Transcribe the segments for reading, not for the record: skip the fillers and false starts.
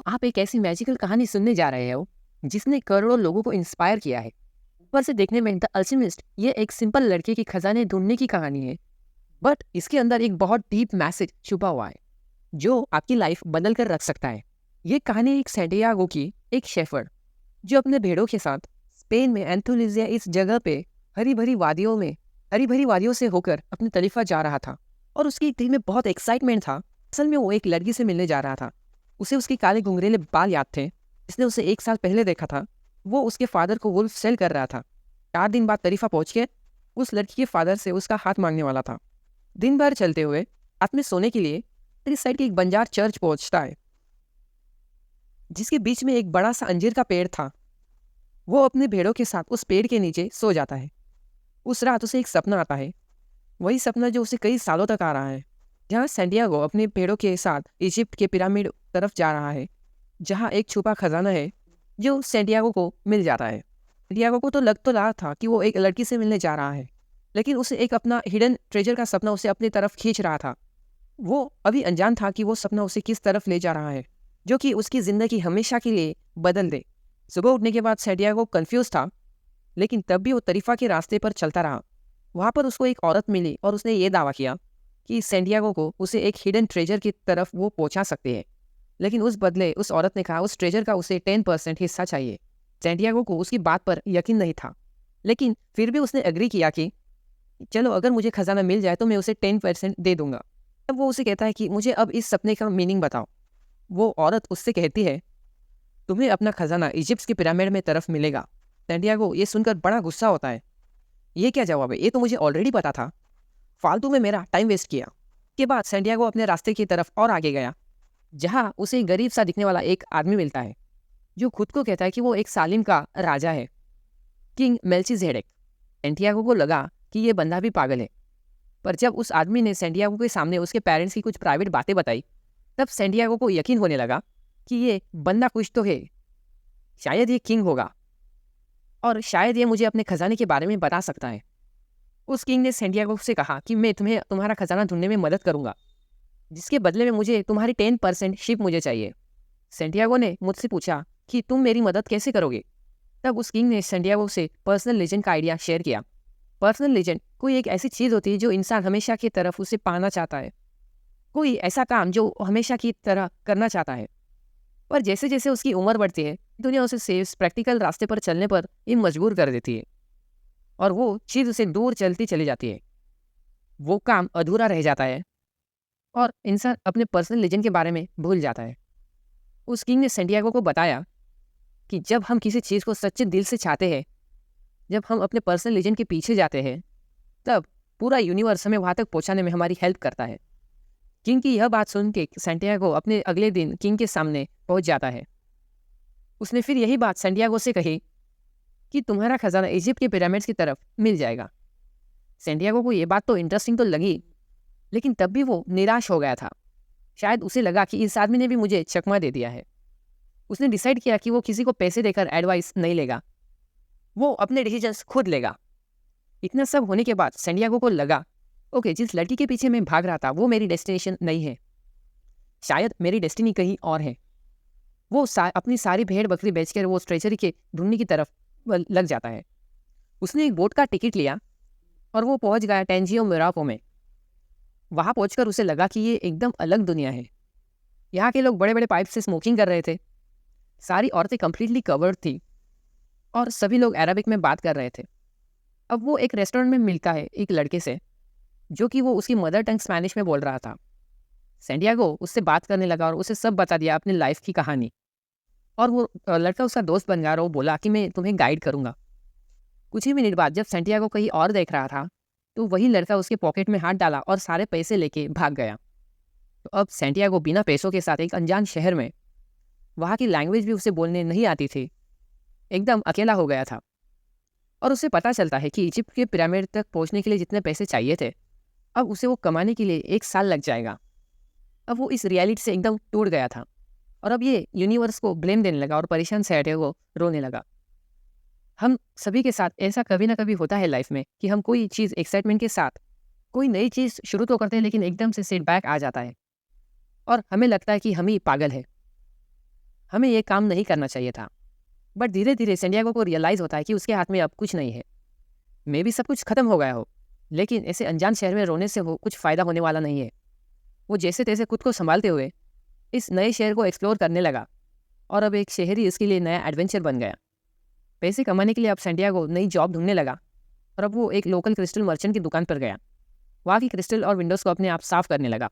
आप एक ऐसी मैजिकल कहानी सुनने जा रहे हो जिसने करोड़ों लोगों को इंस्पायर किया है। ऊपर से देखने में द अल्केमिस्ट ये एक सिंपल लड़के की खजाने ढूंढने की कहानी है, बट इसके अंदर एक बहुत डीप मैसेज छुपा हुआ है जो आपकी लाइफ बदल कर रख सकता है। ये कहानी एक सैंटियागो की एक शेफर्ड जो अपने भेड़ों के साथ स्पेन में एंथोलिजिया इस जगह पे हरी भरी वादियों में हरी भरी वादियों से होकर अपने तरीफा जा रहा था। और उसकी दिल में बहुत एक्साइटमेंट था। असल में वो एक लड़की से मिलने जा रहा था। उसे उसके काले घुंघरेले बाल याद थे जिसने उसे 1 साल पहले देखा था। वो उसके फादर को वुल्फ सेल कर रहा था। 4 दिन बाद तरीफा पहुंच के उस लड़की के फादर से उसका हाथ मांगने वाला था। दिन भर चलते हुए रात में सोने के लिए इस साइड के एक बंजार चर्च पहुंचता है जिसके बीच में एक बड़ा सा अंजीर का पेड़ था। वो अपने भेड़ों के साथ उस पेड़ के नीचे सो जाता है। उस रात उसे एक सपना आता है, वही सपना जो उसे कई सालों तक आ रहा है, जहाँ सैंटियागो अपने भेड़ों के साथ इजिप्ट के पिरामिड तरफ जा रहा है, जहाँ एक छुपा खजाना है जो सैंटियागो को मिल जाता है। सैंटियागो को तो लग तो रहा था कि वो एक लड़की से मिलने जा रहा है, लेकिन उसे एक अपना हिडन ट्रेजर का सपना उसे अपनी तरफ खींच रहा था। वो अभी अनजान था कि वो सपना उसे किस तरफ ले जा रहा है, जो कि उसकी ज़िंदगी हमेशा के लिए बदल दे। सुबह उठने के बाद सैंटियागो कंफ्यूज था, लेकिन तब भी वो तरीफा के रास्ते पर चलता रहा। वहाँ पर उसको एक औरत मिली और उसने ये दावा किया कि सैंटियागो को उसे एक हिडन ट्रेजर की तरफ वो पहुँचा सकते हैं, लेकिन उस बदले उस औरत ने कहा उस ट्रेजर का उसे 10% हिस्सा चाहिए। सैंटियागो को उसकी बात पर यकीन नहीं था, लेकिन फिर भी उसने एग्री किया कि चलो अगर मुझे खजाना मिल जाए तो मैं उसे 10% दे दूंगा। तब वो उसे कहता है कि मुझे अब इस सपने का मीनिंग बताओ। वो औरत उससे कहती है तुम्हें अपना खजाना इजिप्ट के पिरामिड में तरफ मिलेगा। सैंटियागो ये सुनकर बड़ा गुस्सा होता है। ये क्या जवाब है, ये तो मुझे ऑलरेडी पता था, फालतू में मेरा टाइम वेस्ट किया। के बाद सैंटियागो अपने रास्ते की तरफ और आगे गया, जहाँ उसे गरीब सा दिखने वाला एक आदमी मिलता है जो खुद को कहता है कि वो एक सालिम का राजा है, किंग मेल्चीजेडेक। सैंटियागो को लगा कि ये बंदा भी पागल है, पर जब उस आदमी ने सैंटियागो के सामने उसके पेरेंट्स की कुछ प्राइवेट बातें बताई, तब सैंटियागो को यकीन होने लगा कि ये बंदा कुछ तो है, शायद ये किंग होगा और शायद ये मुझे अपने खजाने के बारे में बता सकता है। उस किंग ने सैंटियागो से कहा कि मैं तुम्हें तुम्हारा खजाना ढूंढने में मदद करूंगा, जिसके बदले में मुझे तुम्हारी 10% शिप मुझे चाहिए। सैंटियागो ने मुझसे पूछा कि तुम मेरी मदद कैसे करोगे। तब उस किंग ने सैंटियागो से पर्सनल लेजेंड का आइडिया शेयर किया। पर्सनल लेजेंड कोई एक ऐसी चीज़ होती है जो इंसान हमेशा की तरफ उसे पाना चाहता है, कोई ऐसा काम जो हमेशा की तरह करना चाहता है। पर जैसे जैसे उसकी उम्र बढ़ती है, दुनिया उसे सेफ प्रैक्टिकल रास्ते पर चलने पर ये मजबूर कर देती है और वो चीज़ उसे दूर चलती चली जाती है। वो काम अधूरा रह जाता है और इंसान अपने पर्सनल लेजेंड के बारे में भूल जाता है। उस किंग ने सैंटियागो को बताया कि जब हम किसी चीज़ को सच्चे दिल से चाहते हैं, जब हम अपने पर्सनल लेजेंड के पीछे जाते हैं, तब पूरा यूनिवर्स हमें वहाँ तक पहुँचाने में हमारी हेल्प करता है। किंग की यह बात सुन के सैंटियागो अपने अगले दिन किंग के सामने पहुँच जाता है। उसने फिर यही बात सैंटियागो से कही कि तुम्हारा खजाना इजिप्ट के पिरामिड्स की तरफ मिल जाएगा। सैंटियागो को ये बात तो इंटरेस्टिंग तो लगी, लेकिन तब भी वो निराश हो गया था। शायद उसे लगा कि इस आदमी ने भी मुझे चकमा दे दिया है। उसने डिसाइड किया कि वो किसी को पैसे देकर एडवाइस नहीं लेगा, वो अपने डिसीजंस खुद लेगा। इतना सब होने के बाद सैंटियागो को लगा ओके, जिस लड़की के पीछे मैं भाग रहा था वो मेरी डेस्टिनेशन नहीं है, शायद मेरी डेस्टिनी कहीं और है। वो अपनी सारी भेड़ बकरी बेचकर वो ट्रेजरी के ढूंढने की तरफ लग जाता है। उसने एक बोट का टिकट लिया और वो पहुंच गया टेंजियो मोराको में। वहाँ पहुंचकर उसे लगा कि ये एकदम अलग दुनिया है। यहाँ के लोग बड़े बड़े पाइप से स्मोकिंग कर रहे थे, सारी औरतें कम्प्लीटली कवर्ड थी और सभी लोग अरबिक में बात कर रहे थे। अब वो एक रेस्टोरेंट में मिलता है एक लड़के से, जो कि वो उसकी मदर टंग स्पेनिश में बोल रहा था। सैंटियागो उससे बात करने लगा और उसे सब बता दिया अपनी लाइफ की कहानी। और वो लड़का उसका दोस्त बन गया और वो बोला कि मैं तुम्हें गाइड करूँगा। कुछ ही मिनट बाद जब सैंटियागो कहीं और देख रहा था, तो वही लड़का उसके पॉकेट में हाथ डाला और सारे पैसे लेके भाग गया। तो अब सैंटियागो बिना पैसों के साथ एक अनजान शहर में, वहाँ की लैंग्वेज भी उसे बोलने नहीं आती थी, एकदम अकेला हो गया था। और उसे पता चलता है कि इजिप्ट के पिरामिड तक पहुँचने के लिए जितने पैसे चाहिए थे, अब उसे वो कमाने के लिए 1 साल लग जाएगा। अब वो इस रियलिटी से एकदम टूट गया था और अब ये यूनिवर्स को ब्लेम देने लगा और परेशान सैंटियागो रोने लगा। हम सभी के साथ ऐसा कभी ना कभी होता है लाइफ में कि हम कोई चीज़ एक्साइटमेंट के साथ कोई नई चीज़ शुरू तो करते हैं, लेकिन एकदम से सेटबैक आ जाता है और हमें लगता है कि हम ही पागल है। हमें ये काम नहीं करना चाहिए था। बट धीरे धीरे सैंडियागो को रियलाइज़ होता है कि उसके हाथ में अब कुछ नहीं है। मे भी सब कुछ खत्म हो गया हो, लेकिन ऐसे अनजान शहर में रोने से वो कुछ फ़ायदा होने वाला नहीं है। वो जैसे तैसे खुद को संभालते हुए इस नए शहर को एक्सप्लोर करने लगा और अब एक शहरी इसके लिए नया एडवेंचर बन गया। पैसे कमाने के लिए अब सैंडियागो नई जॉब ढूंढने लगा और अब वो एक लोकल क्रिस्टल मर्चेंट की दुकान पर गया। वहाँ की क्रिस्टल और विंडोज़ को अपने आप साफ करने लगा,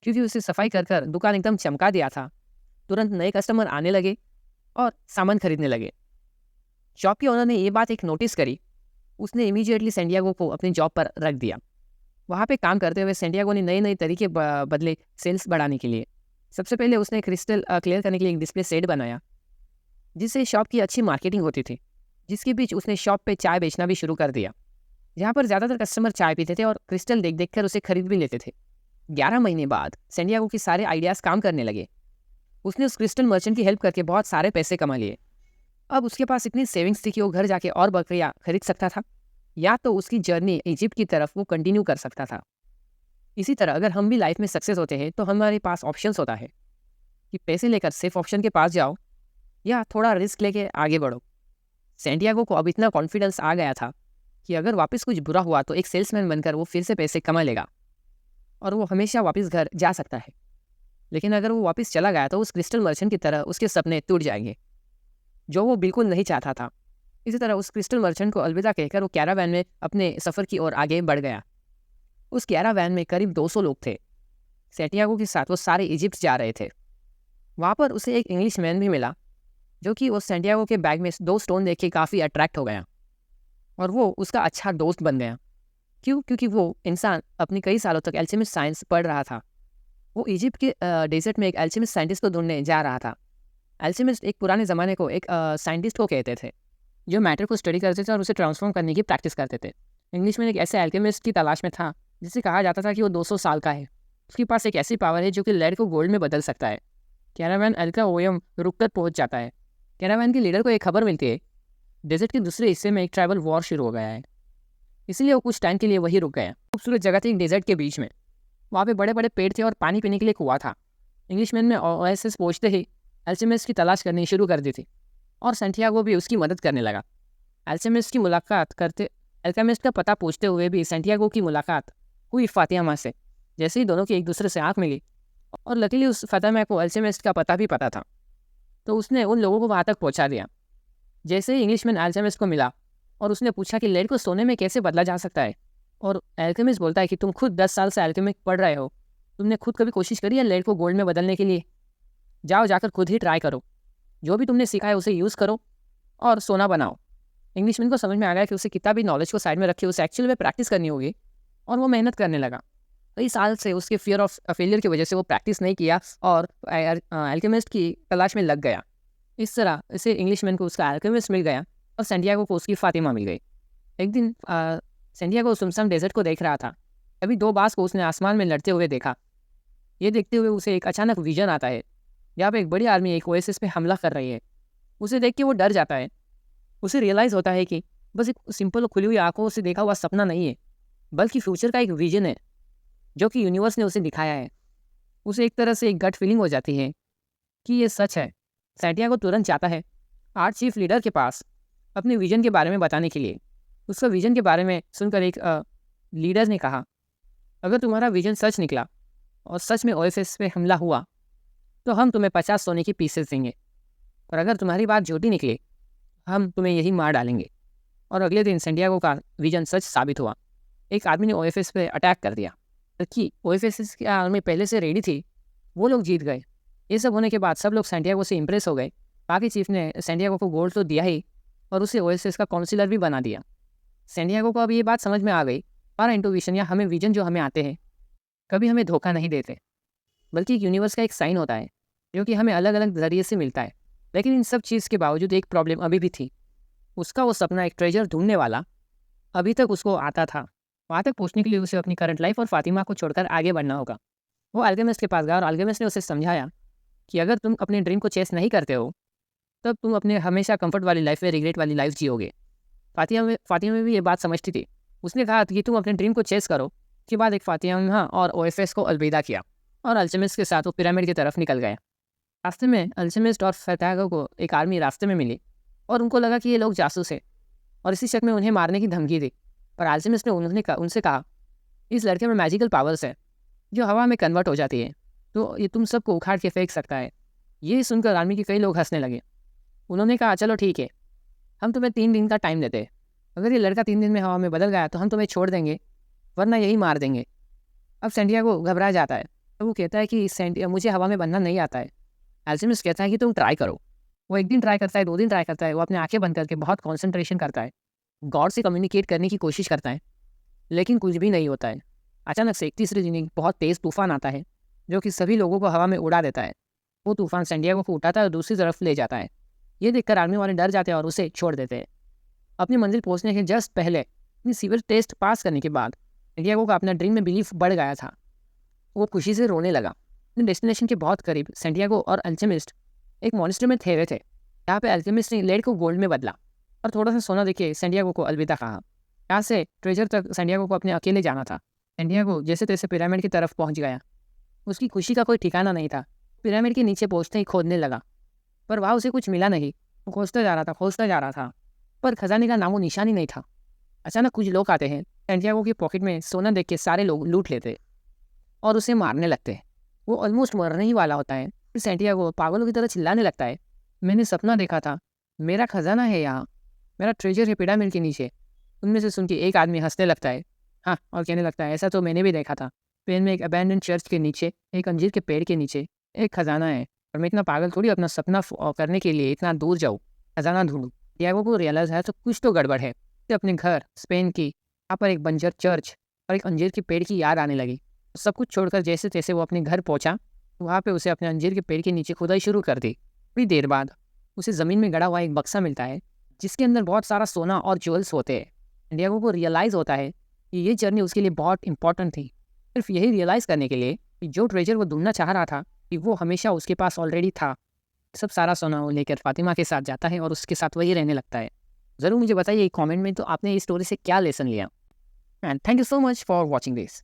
क्योंकि उसे सफाई कर कर दुकान एकदम चमका दिया था। तुरंत नए कस्टमर आने लगे और सामान खरीदने लगे। शॉप के ओनर ने ये बात एक नोटिस करी। उसने इमीडिएटली सैंडियागो को अपनी जॉब पर रख दिया। वहाँ पे काम करते हुए सैंडियागो ने नए नए तरीके बदले सेल्स बढ़ाने के लिए। सबसे पहले उसने क्रिस्टल क्लियर करने के लिए एक डिस्प्ले सेट बनाया, जिससे शॉप की अच्छी मार्केटिंग होती थी। जिसके बीच उसने शॉप पे चाय बेचना भी शुरू कर दिया, जहाँ पर ज़्यादातर कस्टमर चाय पीते थे और क्रिस्टल देख देख कर उसे खरीद भी लेते थे। 11 महीने बाद सैंडियागो के सारे आइडियाज़ काम करने लगे। उसने उस क्रिस्टल मर्चेंट की हेल्प करके बहुत सारे पैसे कमा लिए। अब उसके पास इतनी सेविंग्स थी कि वो घर जाके और बकरियाँ खरीद सकता था, या तो उसकी जर्नी इजिप्ट की तरफ वो कंटिन्यू कर सकता था। इसी तरह अगर हम भी लाइफ में सक्सेस होते हैं तो हमारे पास ऑप्शंस होता है कि पैसे लेकर सेफ ऑप्शन के पास जाओ या थोड़ा रिस्क लेके आगे बढ़ो। सैंडियागो को अब इतना कॉन्फिडेंस आ गया था कि अगर वापस कुछ बुरा हुआ तो एक सेल्समैन बनकर वो फिर से पैसे कमा लेगा और वो हमेशा वापस घर जा सकता है। लेकिन अगर वो वापस चला गया तो उस क्रिस्टल मर्चेंट की तरह उसके सपने टूट जाएंगे, जो वो बिल्कुल नहीं चाहता था। इसी तरह उस क्रिस्टल मर्चेंट को अलविदा कहकर वो कैरावैन में अपने सफ़र की ओर आगे बढ़ गया। उस कैरावैन में करीब 200 लोग थे। सैंडियागो के साथ वो सारे इजिप्ट जा रहे थे। वहाँ पर उसे एक इंग्लिश मैन भी मिला, जो कि वो सैंडियागो के बैग में 2 स्टोन देख के काफ़ी अट्रैक्ट हो गया और वो उसका अच्छा दोस्त बन गया। क्यों? क्योंकि वो इंसान अपने कई सालों तक एल्केमिस्ट साइंस पढ़ रहा था। वो इजिप्ट के डेजर्ट में एक एल्केमिस्ट साइंटिस्ट को ढूंढने जा रहा था। एल्केमिस्ट एक पुराने ज़माने को एक साइंटिस्ट को कहते थे, जो मैटर को स्टडी करते थे और उसे ट्रांसफॉर्म करने की प्रैक्टिस करते थे। इंग्लिश में एक ऐसे एल्केमिस्ट की तलाश में था जिसे कहा जाता था कि वो 200 साल का है। उसके पास एक ऐसी पावर है जो कि लेड को गोल्ड में बदल सकता है। कैरावैन अल्का ओयम रुक कर पहुँच जाता है। कैरावैन के लीडर को एक खबर मिलती है, डेजर्ट के दूसरे हिस्से में एक ट्राइबल वॉर शुरू हो गया है। इसलिए वो कुछ टाइम के लिए वही रुक गया। खूबसूरत जगह थी एक डेजर्ट के बीच में। वहाँ पे बड़े बड़े पेड़ थे और पानी पीने के लिए कुआं था। इंग्लिशमैन ने ओएसिस पहुंचते ही अल्केमिस्ट की तलाश करनी शुरू कर दी थी और सैंटियागो भी उसकी मदद करने लगा। अल्केमिस्ट की मुलाकात करते अल्केमिस्ट का पता पूछते हुए भी सैंटियागो की मुलाकात हुई फातिमा से। जैसे ही दोनों की एक दूसरे से आँख मिली और लकीली उस फातिमा को अल्केमिस्ट का पता भी पता था, तो उसने उन लोगों को वहाँ तक पहुँचा दिया। जैसे ही इंग्लिशमैन अल्केमिस्ट को मिला और उसने पूछा कि लेड को सोने में कैसे बदला जा सकता है, और अल्केमिस्ट बोलता है कि तुम खुद 10 साल से अल्केमिक पढ़ रहे हो, तुमने खुद कभी कोशिश करी है लेड को गोल्ड में बदलने के लिए? जाओ जाकर खुद ही ट्राई करो, जो भी तुमने सीखा है उसे यूज़ करो और सोना बनाओ। इंग्लिशमैन को समझ में आ गया कि उसे किताबी नॉलेज को साइड में रखे उसे एक्चुअल में प्रैक्टिस करनी होगी, और वो मेहनत करने लगा। कई साल से उसके फियर ऑफ फेलियर की वजह से वो प्रैक्टिस नहीं किया और अल्केमिस्ट की तलाश में लग गया। इस तरह इसे इंग्लिशमैन को उसका अल्केमिस्ट मिल गया और सैंटियागो को उसकी फातिमा मिल गई। एक दिन सैंटियागो सुनसान डेजर्ट को देख रहा था। अभी 2 बाज़ को उसने आसमान में लड़ते हुए देखा। ये देखते हुए उसे एक अचानक विजन आता है, जहाँ पे एक बड़ी आर्मी एक ओएसिस पे हमला कर रही है। उसे देख के वो डर जाता है। उसे रियलाइज़ होता है कि बस एक सिंपल खुली हुई आंखों से देखा हुआ सपना नहीं है, बल्कि फ्यूचर का एक विजन है जो कि यूनिवर्स ने उसे दिखाया है। उसे एक तरह से एक गट फीलिंग हो जाती है कि ये सच है। सैंटियागो तुरंत जाता है आर्ट चीफ लीडर के पास अपने विजन के बारे में बताने के लिए। उसका विजन के बारे में सुनकर एक लीडर ने कहा, अगर तुम्हारा विजन सच निकला और सच में ओएसिस पे हमला हुआ तो हम तुम्हें 50 सोने की पीसेस देंगे, और अगर तुम्हारी बात झूठी निकली हम तुम्हें यही मार डालेंगे। और अगले दिन सैंटियागो का विजन सच साबित हुआ। एक आदमी ने ओएसिस पे अटैक कर दिया, जबकि ओएसिस की आर्मी पहले से रेडी थी। वो लोग जीत गए। ये सब होने के बाद सब लोग सैंटियागो से इंप्रेस हो गए। बाकी चीफ ने सैंटियागो को गोल्ड तो दिया ही और उसे ओएसिस का काउंसिलर भी बना दिया। सैंटियागो को अब ये बात समझ में आ गई, हमारा इंटुइशन या हमें विजन जो हमें आते हैं कभी हमें धोखा नहीं देते, बल्कि यूनिवर्स का एक साइन होता है जो कि हमें अलग अलग जरिए से मिलता है। लेकिन इन सब चीज़ के बावजूद एक प्रॉब्लम अभी भी थी। उसका वो सपना एक ट्रेजर ढूंढने वाला अभी तक उसको आता था। वहाँ तक पहुँचने के लिए उसे अपनी करंट लाइफ और फातिमा को छोड़कर आगे बढ़ना होगा। वो अल्केमिस्ट के पास गया और अल्केमिस्ट ने उसे समझाया कि अगर तुम अपने ड्रीम को चेस नहीं करते हो तब तुम अपने हमेशा कंफर्ट वाली लाइफ में रिग्रेट वाली लाइफ जियोगे। फातिमा में भी ये बात समझती थी। उसने कहा कि तुम अपने ड्रीम को चेस करो। उसके बाद एक फातिमा और ओएफएस को अलविदा किया और अल्केमिस्ट के साथ वो पिरामिड की तरफ निकल गया। रास्ते में अल्चेमिस्ट और फैंटियागो को एक आर्मी रास्ते में मिली और उनको लगा कि ये लोग जासूस है और इसी शक में उन्हें मारने की धमकी दी। पर अल्चेमिस्ट ने उनसे कहा, इस लड़के में मैजिकल पावर्स है जो हवा में कन्वर्ट हो जाती है, तो ये तुम सबको उखाड़ के फेंक सकता है। ये सुनकर आर्मी के कई लोग हंसने लगे। उन्होंने कहा, चलो ठीक है, हम तुम्हें 3 दिन का टाइम देते हैं। अगर ये लड़का 3 दिन में हवा में बदल गया तो हम तुम्हें छोड़ देंगे, वरना यही मार देंगे। अब सैंटियागो घबरा जाता है। तो वो कहता है कि मुझे हवा में बनना नहीं आता है। अल्चेमिस्ट कहता है कि तुम ट्राई करो। वो 1 दिन ट्राई करता है, 2 दिन ट्राई करता है। वो अपने आंखें बंद करके बहुत कॉन्सेंट्रेशन करता है, गॉड से कम्युनिकेट करने की कोशिश करता है, लेकिन कुछ भी नहीं होता है। अचानक से एक तीसरे दिन एक बहुत तेज़ तूफान आता है जो कि सभी लोगों को हवा में उड़ा देता है। वो तूफान सैंटियागो को उठाता है और दूसरी तरफ ले जाता है। ये देखकर आर्मी वाले डर जाते हैं और उसे छोड़ देते हैं। अपनी मंजिल पहुंचने के जस्ट पहले अपनी सिविल टेस्ट पास करने के बाद सैंटियागो का अपना ड्रीम में बिलीफ बढ़ गया था। वो खुशी से रोने लगा। अपने डेस्टिनेशन के बहुत करीब सैंटियागो और अल्चेमिस्ट एक मॉनेस्ट्री में ठहरे थे। यहाँ पे अल्चेमिस्ट ने लेड को गोल्ड में बदला और थोड़ा सा सोना देके सैंटियागो को अलविदा कहा। यहाँ से ट्रेजर तक सैंटियागो को अपने अकेले जाना था। सैंटियागो जैसे तैसे पिरामिड की तरफ पहुँच गया। उसकी खुशी का कोई ठिकाना नहीं था। पिरामिड के नीचे पहुँचते ही खोदने लगा, पर वहाँ उसे कुछ मिला नहीं। वो खोजता जा रहा था, पर खजाने का नामो निशान ही नहीं था। अचानक कुछ लोग आते हैं। सैंटियागो की पॉकेट में सोना देख के सारे लोग लूट लेते और उसे मारने लगते हैं। वो ऑलमोस्ट मरने ही वाला होता है। फिर सैंटियागो पागलों की तरह चिल्लाने लगता है, मैंने सपना देखा था, मेरा खजाना है यहाँ, मेरा ट्रेजर है पिरामिड के नीचे। उनमें से सुन के एक आदमी हंसने लगता है, हाँ, और कहने लगता है, ऐसा तो मैंने भी देखा था। पेन में एक अबैंडन चर्च के नीचे, एक अंजीर के पेड़ के नीचे एक खजाना है, और मैं इतना पागल थोड़ी अपना सपना करने के लिए इतना दूर जाऊँ खजाना ढूंढूं। सैंटियागो को रियलाइज है तो कुछ तो गड़बड़ है। अपने घर स्पेन की यहाँ पर एक बंजर चर्च और एक अंजीर के पेड़ की याद आने लगी। सब कुछ छोड़कर जैसे तैसे वो अपने घर पहुंचा। वहाँ पे उसे अपने अंजीर के पेड़ के नीचे खुदाई शुरू कर दी। थोड़ी देर बाद उसे ज़मीन में गड़ा हुआ एक बक्सा मिलता है जिसके अंदर बहुत सारा सोना और ज्वेल्स होते हैं। सैंटियागो को रियलाइज़ होता है कि ये जर्नी उसके लिए बहुत इंपॉर्टेंट थी, सिर्फ यही रियलाइज़ करने के लिए कि जो ट्रेजर वो ढूंढना चाह रहा था कि वो हमेशा उसके पास ऑलरेडी था। सब सारा सोना वो लेकर फातिमा के साथ जाता है और उसके साथ वही रहने लगता है। ज़रूर मुझे बताइए कमेंट में तो आपने इस स्टोरी से क्या लेसन लिया। And thank you so much for watching this.